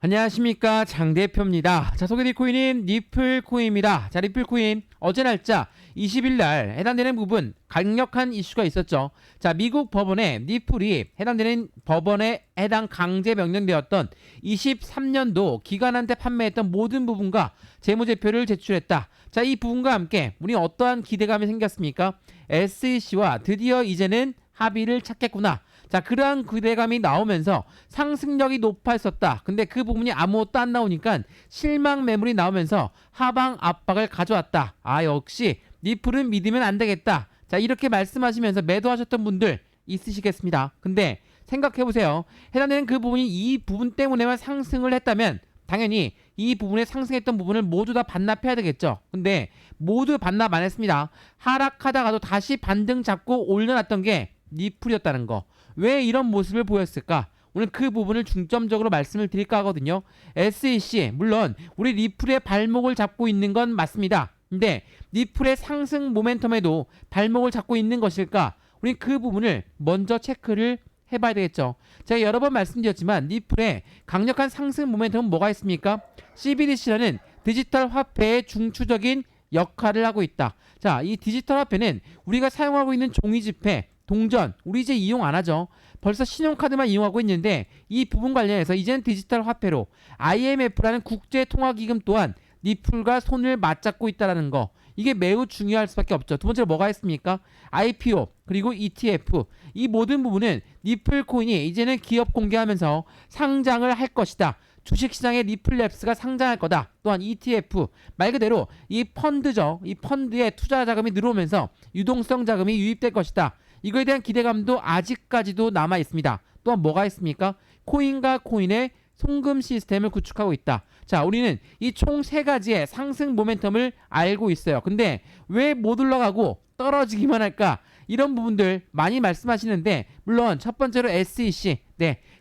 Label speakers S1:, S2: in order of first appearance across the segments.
S1: 안녕하십니까, 장 대표입니다. 자, 소개드릴 코인은 리플코인입니다. 자, 리플코인 어제 날짜 20일 날 해당되는 부분 강력한 이슈가 있었죠. 자, 미국 법원에 리플이 해당되는 법원에 해당 강제 명령되었던 23년도 기관한테 판매했던 모든 부분과 재무제표를 제출했다. 자, 이 부분과 함께 우리 어떠한 기대감이 생겼습니까? SEC와 드디어 이제는 합의를 찾겠구나. 자, 그러한 기대감이 나오면서 상승력이 높아졌다. 근데 그 부분이 아무것도 안 나오니까 실망 매물이 나오면서 하방 압박을 가져왔다. 아, 역시 리플은 믿으면 안 되겠다. 자, 이렇게 말씀하시면서 매도하셨던 분들 있으시겠습니다. 근데 생각해보세요. 해당되는 그 부분이 이 부분 때문에만 상승을 했다면 당연히 이 부분에 상승했던 부분을 모두 다 반납해야 되겠죠. 근데 모두 반납 안 했습니다. 하락하다가도 다시 반등 잡고 올려놨던 게 리플이었다는 거. 왜 이런 모습을 보였을까? 오늘 그 부분을 중점적으로 말씀을 드릴까 하거든요. SEC, 물론 우리 리플의 발목을 잡고 있는 건 맞습니다. 근데 리플의 상승 모멘텀에도 발목을 잡고 있는 것일까? 우리 그 부분을 먼저 체크를 해봐야 되겠죠. 제가 여러 번 말씀드렸지만 리플의 강력한 상승 모멘텀은 뭐가 있습니까? CBDC라는 디지털 화폐의 중추적인 역할을 하고 있다. 자, 이 디지털 화폐는 우리가 사용하고 있는 종이지폐, 동전, 우리 이제 이용 안 하죠. 벌써 신용카드만 이용하고 있는데 이 부분 관련해서 이제는 디지털 화폐로 IMF라는 국제통화기금 또한 리플과 손을 맞잡고 있다는 거. 이게 매우 중요할 수밖에 없죠. 두 번째로 뭐가 있습니까? IPO 그리고 ETF. 이 모든 부분은 리플코인이 이제는 기업 공개하면서 상장을 할 것이다. 주식시장에 리플랩스가 상장할 거다. 또한 ETF 말 그대로 이 펀드죠. 이 펀드에 투자 자금이 늘어오면서 유동성 자금이 유입될 것이다. 이거에 대한 기대감도 아직까지도 남아 있습니다. 또한 뭐가 있습니까? 코인과 코인의 송금 시스템을 구축하고 있다. 자, 우리는 이 총 세 가지의 상승 모멘텀을 알고 있어요. 근데 왜 못 올라가고 떨어지기만 할까? 이런 부분들 많이 말씀하시는데 물론 첫 번째로 SEC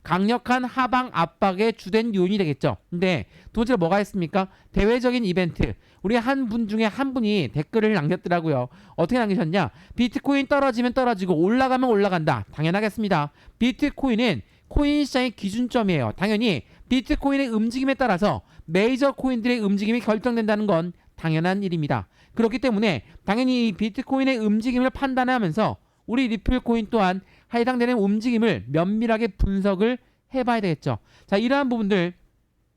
S1: 강력한 하방 압박의 주된 요인이 되겠죠. 근데 두 번째로 뭐가 있습니까? 대외적인 이벤트. 우리 한 분 중에 한 분이 댓글을 남겼더라고요. 어떻게 남기셨냐? 비트코인 떨어지면 떨어지고 올라가면 올라간다. 당연하겠습니다. 비트코인은 코인 시장의 기준점이에요. 당연히 비트코인의 움직임에 따라서 메이저 코인들의 움직임이 결정된다는 건 당연한 일입니다. 그렇기 때문에 당연히 이 비트코인의 움직임을 판단하면서 우리 리플코인 또한 해당되는 움직임을 면밀하게 분석을 해봐야 되겠죠. 자, 이러한 부분들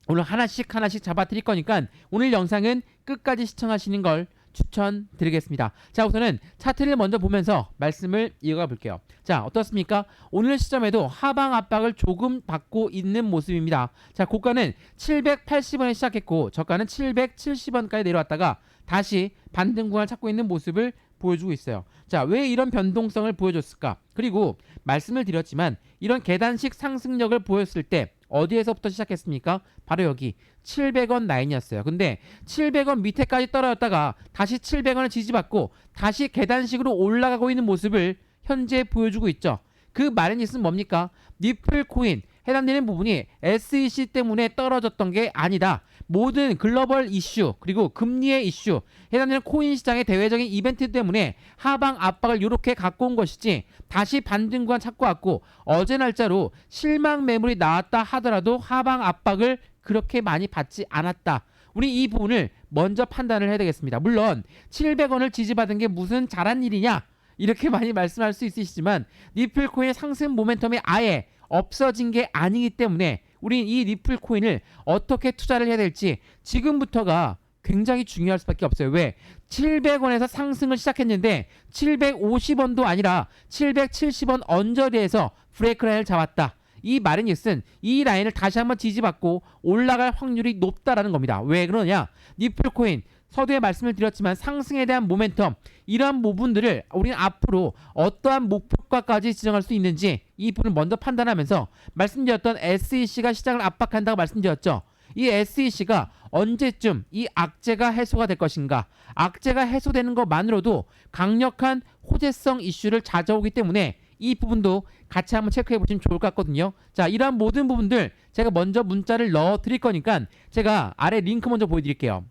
S1: 오늘 하나씩 잡아 드릴 거니까 오늘 영상은 끝까지 시청하시는 걸 추천드리겠습니다. 자, 우선은 차트를 먼저 보면서 말씀을 이어가 볼게요. 자, 어떻습니까? 오늘 시점에도 하방 압박을 조금 받고 있는 모습입니다. 자, 고가는 780원에 시작했고 저가는 770원까지 내려왔다가 다시 반등 구간을 찾고 있는 모습을 보여주고 있어요. 자, 왜 이런 변동성을 보여줬을까? 그리고 말씀을 드렸지만 이런 계단식 상승력을 보였을 때 어디에서부터 시작했습니까? 바로 여기 700원 라인이었어요. 근데 700원 밑에까지 떨어졌다가 다시 700원을 지지받고 다시 계단식으로 올라가고 있는 모습을 현재 보여주고 있죠. 그 말은 있으면 뭡니까? 리플코인 해당되는 부분이 SEC 때문에 떨어졌던 게 아니다. 모든 글로벌 이슈 그리고 금리의 이슈 해당되는 코인 시장의 대외적인 이벤트 때문에 하방 압박을 이렇게 갖고 온 것이지 다시 반등 구간 찾고 왔고 어제 날짜로 실망 매물이 나왔다 하더라도 하방 압박을 그렇게 많이 받지 않았다. 우리 이 부분을 먼저 판단을 해야 되겠습니다. 물론 700원을 지지받은 게 무슨 잘한 일이냐 이렇게 많이 말씀할 수 있으시지만 리플코인의 상승 모멘텀이 아예 없어진 게 아니기 때문에 우린 이 리플코인을 어떻게 투자를 해야 될지 지금부터가 굉장히 중요할 수밖에 없어요. 왜? 700원에서 상승을 시작했는데 750원도 아니라 770원 언저리에서 브레이크 라인을 잡았다. 이 말은 있은 이 라인을 다시 한번 지지받고 올라갈 확률이 높다라는 겁니다. 왜 그러냐? 리플코인 서두에 말씀을 드렸지만 상승에 대한 모멘텀 이러한 부분들을 우리는 앞으로 어떠한 목표가까지 지정할 수 있는지 이 부분을 먼저 판단하면서 말씀드렸던 SEC가 시장을 압박한다고 말씀드렸죠. 이 SEC가 언제쯤 이 악재가 해소가 될 것인가? 악재가 해소되는 것만으로도 강력한 호재성 이슈를 찾아오기 때문에 이 부분도 같이 한번 체크해 보시면 좋을 것 같거든요. 자, 이러한 모든 부분들 제가 먼저 문자를 넣어 드릴 거니까 제가 아래 링크 먼저 보여드릴게요.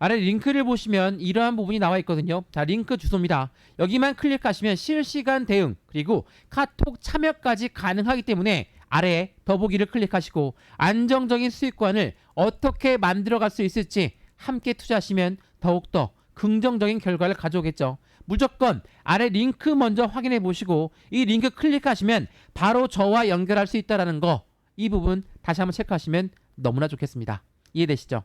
S1: 아래 링크를 보시면 이러한 부분이 나와 있거든요. 자, 링크 주소입니다. 여기만 클릭하시면 실시간 대응 그리고 카톡 참여까지 가능하기 때문에 아래 더보기를 클릭하시고 안정적인 수익관을 어떻게 만들어갈 수 있을지 함께 투자하시면 더욱더 긍정적인 결과를 가져오겠죠. 무조건 아래 링크 먼저 확인해 보시고 이 링크 클릭하시면 바로 저와 연결할 수 있다는 거, 이 부분 다시 한번 체크하시면 너무나 좋겠습니다. 이해되시죠?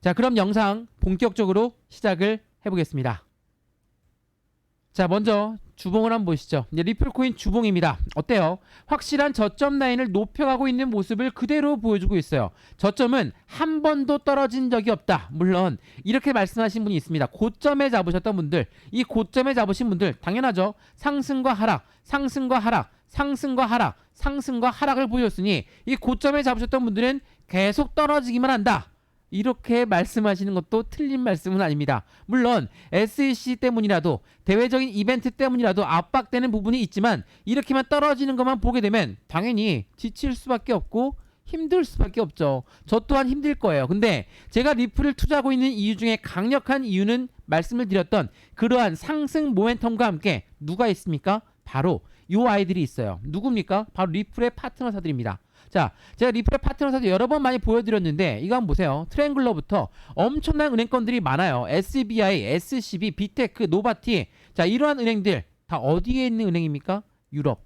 S1: 자, 그럼 영상 본격적으로 시작을 해보겠습니다. 자, 먼저 주봉을 한번 보시죠. 이제 리플코인 주봉입니다. 어때요? 확실한 저점 라인을 높여가고 있는 모습을 그대로 보여주고 있어요. 저점은 한 번도 떨어진 적이 없다. 물론 이렇게 말씀하신 분이 있습니다. 고점에 잡으셨던 분들, 이 고점에 잡으신 분들 당연하죠. 상승과 하락, 상승과 하락, 상승과 하락, 상승과 하락을 보였으니 이 고점에 잡으셨던 분들은 계속 떨어지기만 한다. 이렇게 말씀하시는 것도 틀린 말씀은 아닙니다. 물론 SEC 때문이라도 대외적인 이벤트 때문이라도 압박되는 부분이 있지만 이렇게만 떨어지는 것만 보게 되면 당연히 지칠 수밖에 없고 힘들 수밖에 없죠. 저 또한 힘들 거예요. 근데 제가 리플을 투자하고 있는 이유 중에 강력한 이유는 말씀을 드렸던 그러한 상승 모멘텀과 함께 누가 있습니까? 바로 요 아이들이 있어요. 누굽니까? 바로 리플의 파트너사들입니다. 자, 제가 리플의 파트너사들 여러 번 많이 보여드렸는데 이거 한번 보세요. 트라이앵글러부터 엄청난 은행권들이 많아요. SBI, SCB, 비테크, 노바티. 자, 이러한 은행들 다 어디에 있는 은행입니까? 유럽,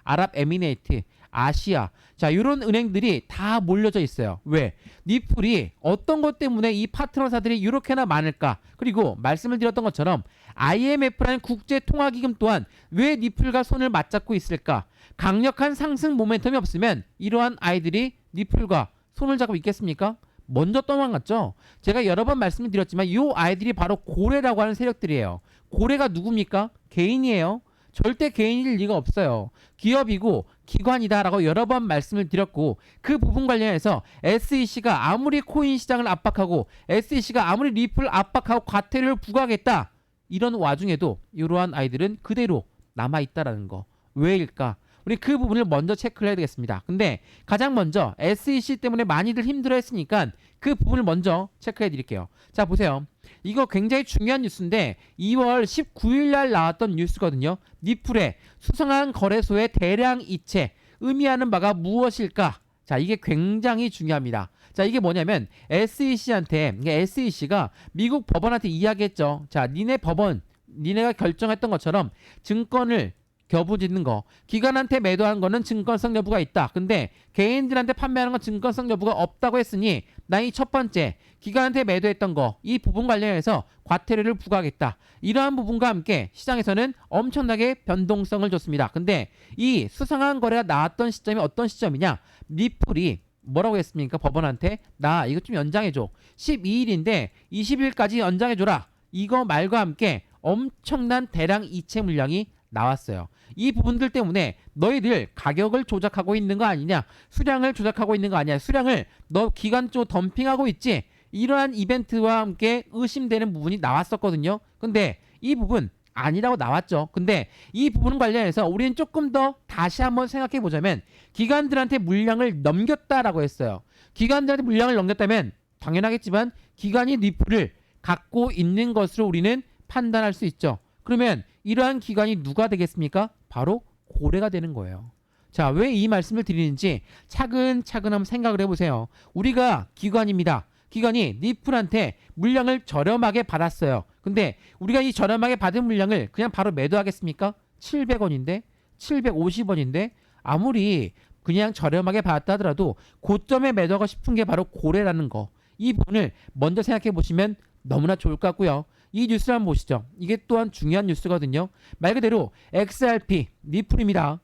S1: 아랍에미레이트, 아시아. 자, 이런 은행들이 다 몰려져 있어요. 왜? 리플이 어떤 것 때문에 이 파트너사들이 이렇게나 많을까? 그리고 말씀을 드렸던 것처럼 IMF라는 국제통화기금 또한 왜 리플과 손을 맞잡고 있을까? 강력한 상승 모멘텀이 없으면 이러한 아이들이 리플과 손을 잡고 있겠습니까? 먼저 도망갔죠. 제가 여러 번 말씀을 드렸지만 이 아이들이 바로 고래라고 하는 세력들이에요. 고래가 누굽니까? 개인이에요. 절대 개인일 리가 없어요. 기업이고 기관이다라고 여러 번 말씀을 드렸고 그 부분 관련해서 SEC가 아무리 코인 시장을 압박하고 SEC가 아무리 리플을 압박하고 과태료를 부과하겠다 이런 와중에도 이러한 아이들은 그대로 남아있다라는 거. 왜일까? 우리 그 부분을 먼저 체크를 해야 되겠습니다. 근데 가장 먼저 SEC 때문에 많이들 힘들어했으니까 그 부분을 먼저 체크해 드릴게요. 자, 보세요. 이거 굉장히 중요한 뉴스인데 2월 19일 날 나왔던 뉴스거든요. 리플의 수상한 거래소의 대량 이체 의미하는 바가 무엇일까? 자, 이게 굉장히 중요합니다. 자, 이게 뭐냐면 SEC한테, SEC가 미국 법원한테 이야기했죠. 자, 니네 법원, 니네가 결정했던 것처럼 증권을 겨부짓는 거, 기관한테 매도한 거는 증권성 여부가 있다. 근데 개인들한테 판매하는 건 증권성 여부가 없다고 했으니 나 이 첫 번째 기관한테 매도했던 거, 이 부분 관련해서 과태료를 부과하겠다. 이러한 부분과 함께 시장에서는 엄청나게 변동성을 줬습니다. 근데 이 수상한 거래가 나왔던 시점이 어떤 시점이냐? 리플이 뭐라고 했습니까? 법원한테 나 이거 좀 연장해줘. 12일인데 20일까지 연장해줘라. 이거 말과 함께 엄청난 대량 이체 물량이 나왔어요. 이 부분들 때문에 너희들 가격을 조작하고 있는 거 아니냐, 수량을 조작하고 있는 거 아니냐, 수량을 너 기관 쪽 덤핑하고 있지, 이러한 이벤트와 함께 의심되는 부분이 나왔었거든요. 근데 이 부분 아니라고 나왔죠. 근데 이 부분 관련해서 우리는 조금 더 다시 한번 생각해 보자면 기관들한테 물량을 넘겼다라고 했어요. 기관들한테 물량을 넘겼다면 당연하겠지만 기관이 리플을 갖고 있는 것으로 우리는 판단할 수 있죠. 그러면 이러한 기관이 누가 되겠습니까? 바로 고래가 되는 거예요. 자, 왜 이 말씀을 드리는지 차근차근 한번 생각을 해보세요. 우리가 기관입니다. 기관이 리플한테 물량을 저렴하게 받았어요. 근데 우리가 이 저렴하게 받은 물량을 그냥 바로 매도하겠습니까? 700원인데 750원인데 아무리 그냥 저렴하게 받았다 하더라도 고점에 매도하고 싶은 게 바로 고래라는 거. 이 부분을 먼저 생각해 보시면 너무나 좋을 것 같고요. 이 뉴스를 한번 보시죠. 이게 또한 중요한 뉴스거든요. 말 그대로 XRP 리플입니다.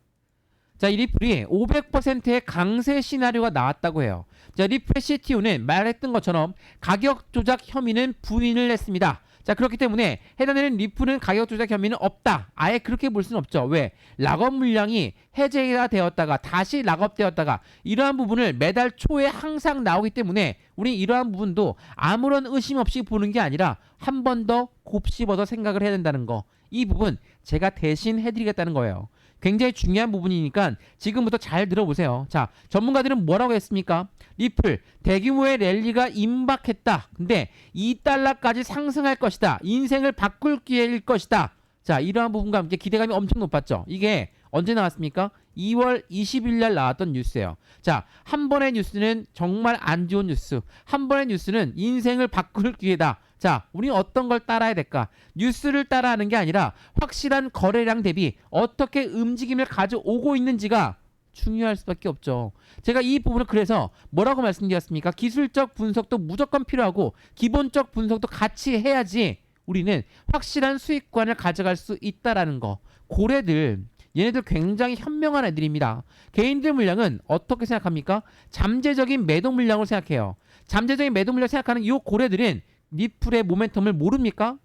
S1: 자, 이 리플이 500%의 강세 시나리오가 나왔다고 해요. 자, 리플의 CTO는 말했던 것처럼 가격 조작 혐의는 부인을 했습니다. 자, 그렇기 때문에 해당되는 리플은 가격 조작 혐의는 없다. 아예 그렇게 볼 수는 없죠. 왜? 락업 물량이 해제가 되었다가 다시 락업되었다가 이러한 부분을 매달 초에 항상 나오기 때문에 우리 이러한 부분도 아무런 의심 없이 보는 게 아니라 한 번 더 곱씹어서 생각을 해야 된다는 거. 이 부분 제가 대신 해드리겠다는 거예요. 굉장히 중요한 부분이니까 지금부터 잘 들어보세요. 자, 전문가들은 뭐라고 했습니까? 리플 대규모의 랠리가 임박했다. 근데 2달러까지 상승할 것이다. 인생을 바꿀 기회일 것이다. 자, 이러한 부분과 함께 기대감이 엄청 높았죠. 이게 언제 나왔습니까? 2월 20일 날 나왔던 뉴스예요. 자, 한 번의 뉴스는 정말 안 좋은 뉴스. 한 번의 뉴스는 인생을 바꿀 기회다. 자, 우리는 어떤 걸 따라야 될까? 뉴스를 따라하는 게 아니라 확실한 거래량 대비 어떻게 움직임을 가져오고 있는지가 중요할 수밖에 없죠. 제가 이 부분을 그래서 뭐라고 말씀드렸습니까? 기술적 분석도 무조건 필요하고 기본적 분석도 같이 해야지 우리는 확실한 수익관을 가져갈 수 있다라는 거. 고래들 얘네들 굉장히 현명한 애들입니다. 개인들 물량은 어떻게 생각합니까? 잠재적인 매도 물량으로 생각해요. 잠재적인 매도 물량 생각하는 이 고래들은 리플의 모멘텀을 모릅니까?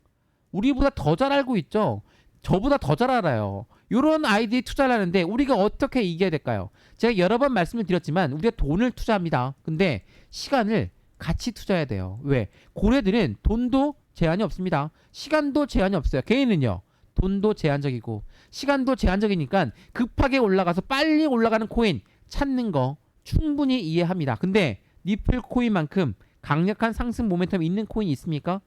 S1: 우리보다 더 잘 알고 있죠. 저보다 더 잘 알아요. 이런 아이디에 투자를 하는데 우리가 어떻게 이겨야 될까요? 제가 여러 번 말씀을 드렸지만 우리가 돈을 투자합니다. 근데 시간을 같이 투자해야 돼요. 왜? 고래들은 돈도 제한이 없습니다. 시간도 제한이 없어요. 개인은요. 돈도 제한적이고 시간도 제한적이니까 급하게 올라가서 빨리 올라가는 코인 찾는 거 충분히 이해합니다. 근데 리플 코인만큼 강력한 상승 모멘텀이 있는 코인이 있습니까?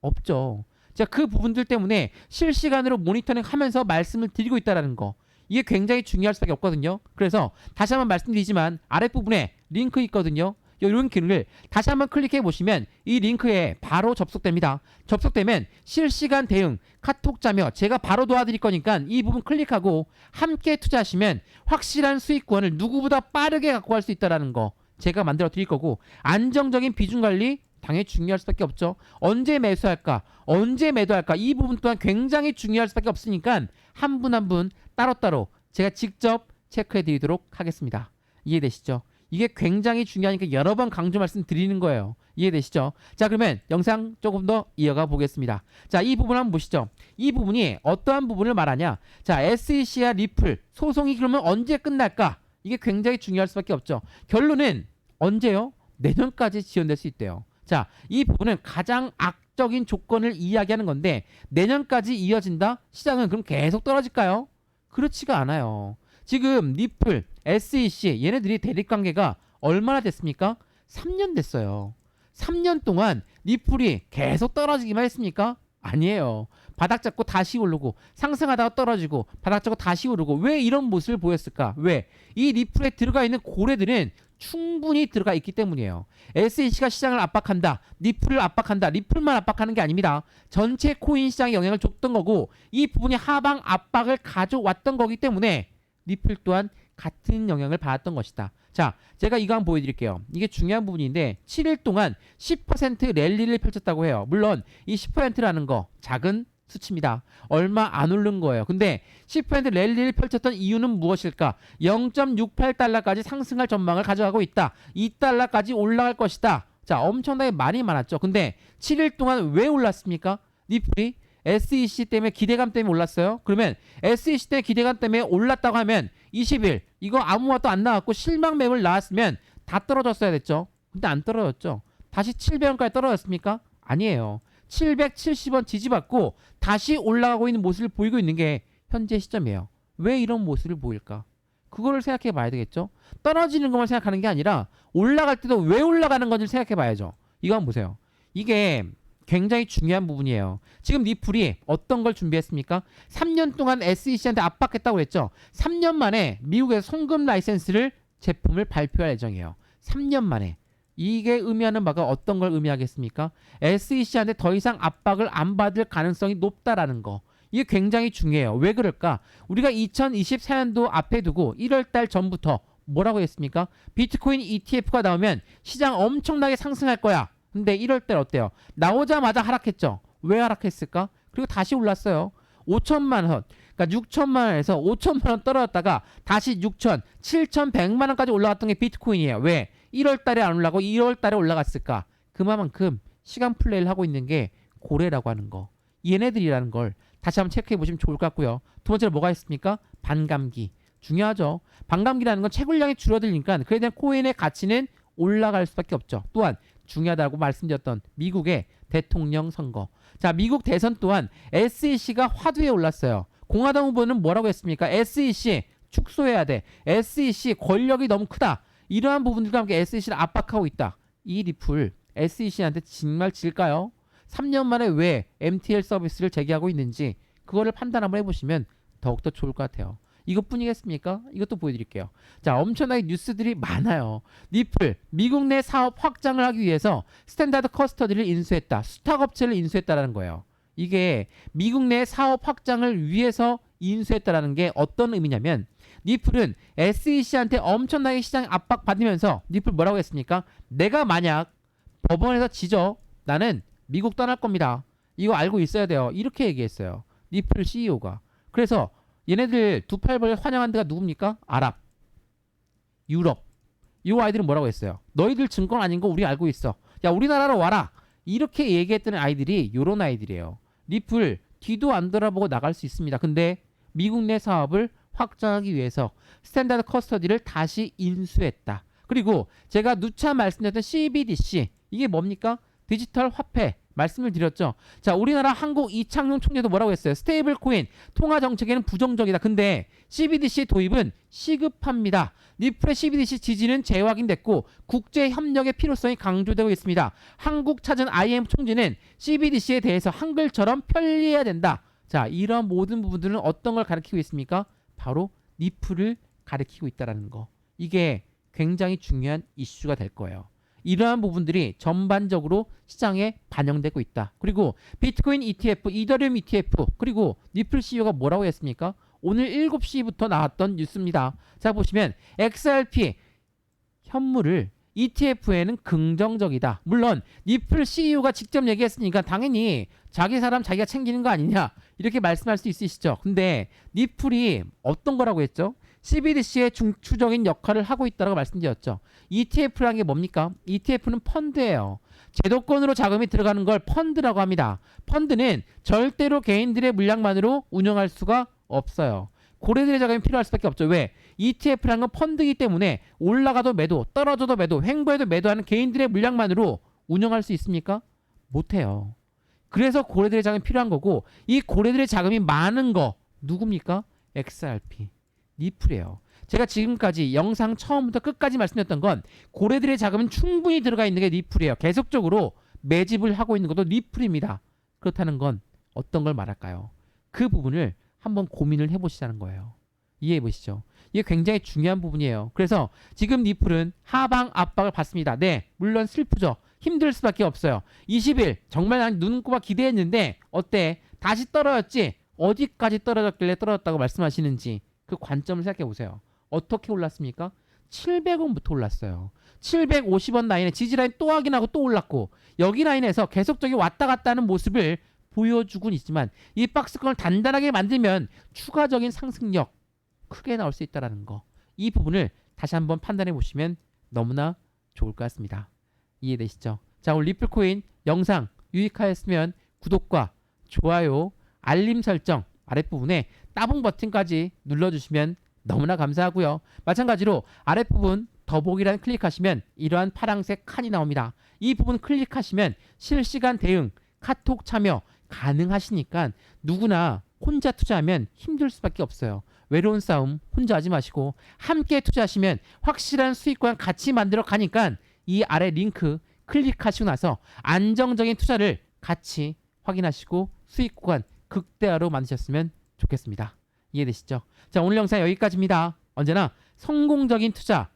S1: 없죠. 제가 그 부분들 때문에 실시간으로 모니터링 하면서 말씀을 드리고 있다는 거. 이게 굉장히 중요할 수밖에 없거든요. 그래서 다시 한번 말씀드리지만 아랫부분에 링크 있거든요. 이 링크를 다시 한번 클릭해 보시면 이 링크에 바로 접속됩니다. 접속되면 실시간 대응 카톡 자며 제가 바로 도와드릴 거니까 이 부분 클릭하고 함께 투자하시면 확실한 수익권을 누구보다 빠르게 갖고 갈 수 있다는 거 제가 만들어 드릴 거고 안정적인 비중 관리 당연히 중요할 수밖에 없죠. 언제 매수할까? 언제 매도할까? 이 부분 또한 굉장히 중요할 수밖에 없으니까 한 분 한 분 따로따로 제가 직접 체크해 드리도록 하겠습니다. 이해되시죠? 이게 굉장히 중요하니까 여러 번 강조 말씀드리는 거예요. 이해되시죠? 자, 그러면 영상 조금 더 이어가 보겠습니다. 자, 이 부분 한번 보시죠. 이 부분이 어떠한 부분을 말하냐? 자, SEC와 리플 소송이 그러면 언제 끝날까? 이게 굉장히 중요할 수밖에 없죠. 결론은 언제요? 내년까지 지연될 수 있대요. 자, 이 부분은 가장 악적인 조건을 이야기하는 건데 내년까지 이어진다? 시장은 그럼 계속 떨어질까요? 그렇지가 않아요. 지금 리플, SEC 얘네들이 대립관계가 얼마나 됐습니까? 3년 됐어요. 3년 동안 리플이 계속 떨어지기만 했습니까? 아니에요. 바닥 잡고 다시 오르고 상승하다가 떨어지고 바닥 잡고 다시 오르고 왜 이런 모습을 보였을까? 왜? 이 리플에 들어가 있는 고래들은 충분히 들어가 있기 때문이에요. SEC가 시장을 압박한다. 리플을 압박한다. 리플만 압박하는 게 아닙니다. 전체 코인 시장에 영향을 줬던 거고 이 부분이 하방 압박을 가져왔던 거기 때문에 리플 또한 같은 영향을 받았던 것이다. 자, 제가 이거 한번 보여드릴게요. 이게 중요한 부분인데 7일 동안 10% 랠리를 펼쳤다고 해요. 물론 이 10%라는 거 작은 수치입니다. 얼마 안 오른 거예요. 근데 10% 랠리를 펼쳤던 이유는 무엇일까? 0.68달러까지 상승할 전망을 가져가고 있다. 2달러까지 올라갈 것이다. 자, 엄청나게 많이 많았죠. 근데 7일 동안 왜 올랐습니까? 리플이 SEC 때문에 기대감 때문에 올랐어요. 그러면 SEC 때문에 기대감 때문에 올랐다고 하면 20일 이거 아무 맛도 안 나왔고 실망 매물 나왔으면 다 떨어졌어야 됐죠. 근데 안 떨어졌죠. 다시 700원까지 떨어졌습니까? 아니에요. 770원 지지받고 다시 올라가고 있는 모습을 보이고 있는 게 현재 시점이에요. 왜 이런 모습을 보일까? 그거를 생각해 봐야 되겠죠. 떨어지는 것만 생각하는 게 아니라 올라갈 때도 왜 올라가는 건지 생각해 봐야죠. 이거 한번 보세요. 이게 굉장히 중요한 부분이에요. 지금 리플이 어떤 걸 준비했습니까? 3년 동안 SEC한테 압박했다고 그랬죠. 3년 만에 미국에서 송금 라이센스를 제품을 발표할 예정이에요. 3년 만에. 이게 의미하는 바가 어떤 걸 의미하겠습니까? SEC한테 더 이상 압박을 안 받을 가능성이 높다라는 거. 이게 굉장히 중요해요. 왜 그럴까? 우리가 2024년도 앞에 두고 1월달 전부터 뭐라고 했습니까? 비트코인 ETF가 나오면 시장 엄청나게 상승할 거야. 근데 1월달 어때요? 나오자마자 하락했죠. 왜 하락했을까? 그리고 다시 올랐어요. 5천만 원. 그러니까 6천만 원에서 5천만 원 떨어졌다가 다시 6천, 7,100만 원까지 올라갔던 게 비트코인이에요. 왜? 1월 달에 안 올라가고 2월 달에 올라갔을까? 그만큼 시간 플레이를 하고 있는 게 고래라고 하는 거. 얘네들이라는 걸 다시 한번 체크해 보시면 좋을 것 같고요. 두 번째로 뭐가 있습니까? 반감기. 중요하죠. 반감기라는 건 채굴량이 줄어들니까 그에 대한 코인의 가치는 올라갈 수밖에 없죠. 또한 중요하다고 말씀드렸던 미국의 대통령 선거. 자, 미국 대선 또한 SEC가 화두에 올랐어요. 공화당 후보는 뭐라고 했습니까? SEC 축소해야 돼. SEC 권력이 너무 크다. 이러한 부분들과 함께 SEC를 압박하고 있다. 이 리플 SEC한테 정말 질까요? 3년 만에 왜 MTL 서비스를 제기하고 있는지 그거를 판단 한번 해보시면 더욱더 좋을 것 같아요. 이것뿐이겠습니까? 이것도 보여드릴게요. 자, 엄청나게 뉴스들이 많아요. 니플, 미국 내 사업 확장을 하기 위해서 스탠다드 커스터디를 인수했다. 수탁업체를 인수했다라는 거예요. 이게 미국 내 사업 확장을 위해서 인수했다라는 게 어떤 의미냐면 니플은 SEC한테 엄청나게 시장 압박 받으면서 니플 뭐라고 했습니까? 내가 만약 법원에서 지져 나는 미국 떠날 겁니다. 이거 알고 있어야 돼요. 이렇게 얘기했어요. 니플 CEO가. 그래서 얘네들 두 팔벌 환영한 데가 누굽니까? 아랍, 유럽. 이 아이들은 뭐라고 했어요? 너희들 증권 아닌 거 우리 알고 있어. 야, 우리나라로 와라. 이렇게 얘기했던 아이들이 요런 아이들이에요. 니플 뒤도 안 돌아보고 나갈 수 있습니다. 근데 미국 내 사업을 확장하기 위해서 스탠다드 커스터디를 다시 인수했다. 그리고 제가 누차 말씀드렸던 CBDC 이게 뭡니까? 디지털 화폐 말씀을 드렸죠. 자, 우리나라 한국 이창용 총리도 뭐라고 했어요? 스테이블 코인 통화 정책에는 부정적이다. 근데 CBDC 도입은 시급합니다. 니플의 CBDC 지지는 재확인됐고 국제 협력의 필요성이 강조되고 있습니다. 한국 찾은 IMF 총재는 CBDC에 대해서 한글처럼 편리해야 된다. 자, 이런 모든 부분들은 어떤 걸 가리키고 있습니까? 바로 니플을 가리키고 있다는 거. 이게 굉장히 중요한 이슈가 될 거예요. 이러한 부분들이 전반적으로 시장에 반영되고 있다. 그리고 비트코인 ETF, 이더리움 ETF, 그리고 니플 CEO가 뭐라고 했습니까? 오늘 7시부터 나왔던 뉴스입니다. 자, 보시면 XRP 현물을 ETF에는 긍정적이다. 물론 니플 CEO가 직접 얘기했으니까 당연히 자기 사람 자기가 챙기는 거 아니냐 이렇게 말씀할 수 있으시죠. 근데 니플이 어떤 거라고 했죠? CBDC의 중추적인 역할을 하고 있다고 말씀드렸죠. ETF라는 게 뭡니까? ETF는 펀드예요. 제도권으로 자금이 들어가는 걸 펀드라고 합니다. 펀드는 절대로 개인들의 물량만으로 운영할 수가 없어요. 고래들의 자금이 필요할 수밖에 없죠. 왜? ETF라는 건 펀드이기 때문에 올라가도 매도, 떨어져도 매도, 횡보해도 매도하는 개인들의 물량만으로 운영할 수 있습니까? 못해요. 그래서 고래들의 자금이 필요한 거고 이 고래들의 자금이 많은 거 누굽니까? XRP. 니플이에요. 제가 지금까지 영상 처음부터 끝까지 말씀드렸던 건 고래들의 자금은 충분히 들어가 있는 게 니플이에요. 계속적으로 매집을 하고 있는 것도 니플입니다. 그렇다는 건 어떤 걸 말할까요? 그 부분을 한번 고민을 해보시자는 거예요. 이해해 보시죠. 이게 굉장히 중요한 부분이에요. 그래서 지금 니플은 하방 압박을 받습니다. 네, 물론 슬프죠. 힘들 수밖에 없어요. 20일 정말 난 눈꼽아 기대했는데 어때? 다시 떨어졌지? 어디까지 떨어졌길래 떨어졌다고 말씀하시는지 그 관점을 생각해 보세요. 어떻게 올랐습니까? 700원부터 올랐어요. 750원 라인에 지지 라인 또 확인하고 또 올랐고 여기 라인에서 계속적인 왔다 갔다 하는 모습을 보여주곤 있지만 이 박스권을 단단하게 만들면 추가적인 상승력 크게 나올 수 있다는 거. 이 부분을 다시 한번 판단해 보시면 너무나 좋을 것 같습니다. 이해되시죠? 자, 오늘 리플코인 영상 유익하였으면 구독과 좋아요, 알림 설정 아랫부분에 따봉 버튼까지 눌러주시면 너무나 감사하고요. 마찬가지로 아랫부분 더보기란 클릭하시면 이러한 파란색 칸이 나옵니다. 이 부분 클릭하시면 실시간 대응, 카톡 참여 가능하시니까 누구나 혼자 투자하면 힘들 수밖에 없어요. 외로운 싸움 혼자 하지 마시고 함께 투자하시면 확실한 수익과 같이 만들어 가니까 이 아래 링크 클릭하시고 나서 안정적인 투자를 같이 확인하시고 수익 구간 극대화로 만드셨으면 좋겠습니다. 이해되시죠? 자, 오늘 영상 여기까지입니다. 언제나 성공적인 투자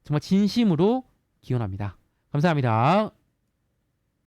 S1: 정말 진심으로 기원합니다. 감사합니다.